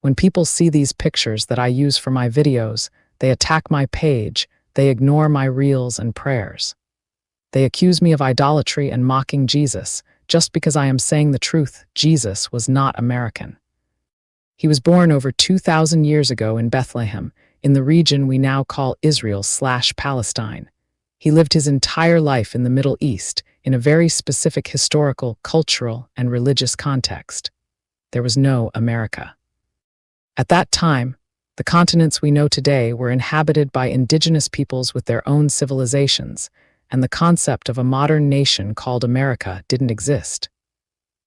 When people see these pictures that I use for my videos, they attack my page, they ignore my reels and prayers. They accuse me of idolatry and mocking Jesus, just because I am saying the truth. Jesus was not American. He was born over 2,000 years ago in Bethlehem, in the region we now call Israel/Palestine. He lived his entire life in the Middle East, in a very specific historical, cultural, and religious context. There was no America. At that time, the continents we know today were inhabited by indigenous peoples with their own civilizations, and the concept of a modern nation called America didn't exist.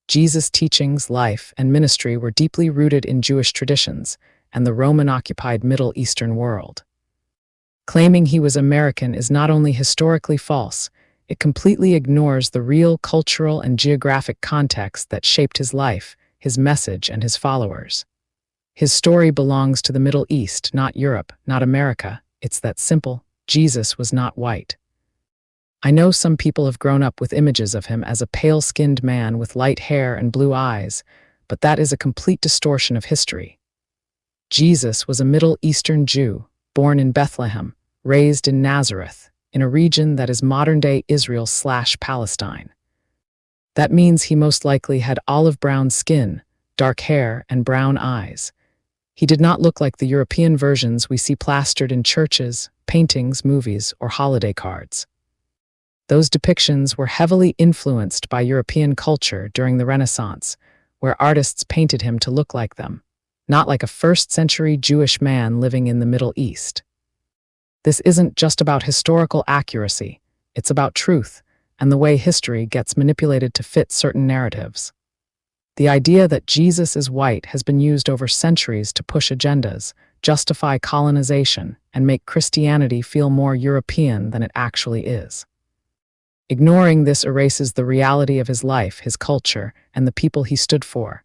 Jesus' teachings, life, and ministry were deeply rooted in Jewish traditions and the Roman-occupied Middle Eastern world. Claiming he was American is not only historically false, it completely ignores the real cultural and geographic context that shaped his life, his message, and his followers. His story belongs to the Middle East, not Europe, not America. It's that simple. Jesus was not white. I know some people have grown up with images of him as a pale-skinned man with light hair and blue eyes, but that is a complete distortion of history. Jesus was a Middle Eastern Jew, born in Bethlehem, raised in Nazareth, in a region that is modern-day Israel/Palestine. That means he most likely had olive-brown skin, dark hair, and brown eyes. He did not look like the European versions we see plastered in churches, paintings, movies, or holiday cards. Those depictions were heavily influenced by European culture during the Renaissance, where artists painted him to look like them, not like a first-century Jewish man living in the Middle East. This isn't just about historical accuracy, it's about truth and the way history gets manipulated to fit certain narratives. The idea that Jesus is white has been used over centuries to push agendas, justify colonization, and make Christianity feel more European than it actually is. Ignoring this erases the reality of his life, his culture, and the people he stood for.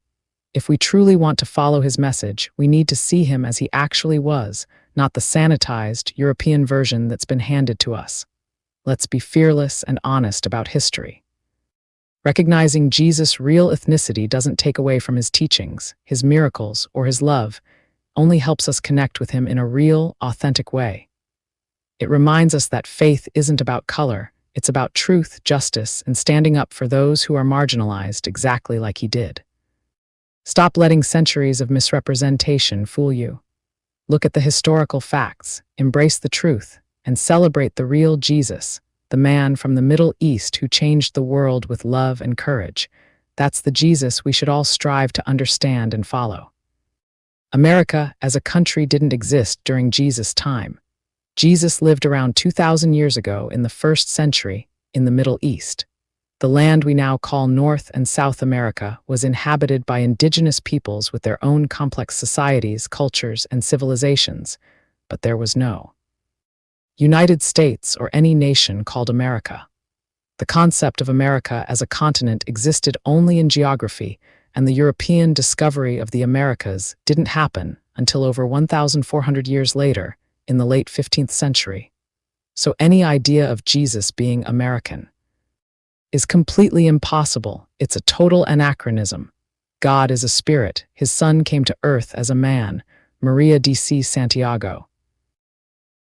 If we truly want to follow his message, we need to see him as he actually was, not the sanitized European version that's been handed to us. Let's be fearless and honest about history. Recognizing Jesus' real ethnicity doesn't take away from his teachings, his miracles, or his love, only helps us connect with him in a real, authentic way. It reminds us that faith isn't about color, it's about truth, justice, and standing up for those who are marginalized exactly like he did. Stop letting centuries of misrepresentation fool you. Look at the historical facts, embrace the truth, and celebrate the real Jesus, the man from the Middle East who changed the world with love and courage. That's the Jesus we should all strive to understand and follow. America as a country didn't exist during Jesus' time. Jesus lived around 2,000 years ago in the 1st century in the Middle East. The land we now call North and South America was inhabited by indigenous peoples with their own complex societies, cultures, and civilizations, but there was no United States or any nation called America. The concept of America as a continent existed only in geography, and the European discovery of the Americas didn't happen until over 1,400 years later, in the late 15th century. So any idea of Jesus being American is completely impossible. It's a total anachronism. God is a spirit. His son came to earth as a man, Maria D.C. Santiago.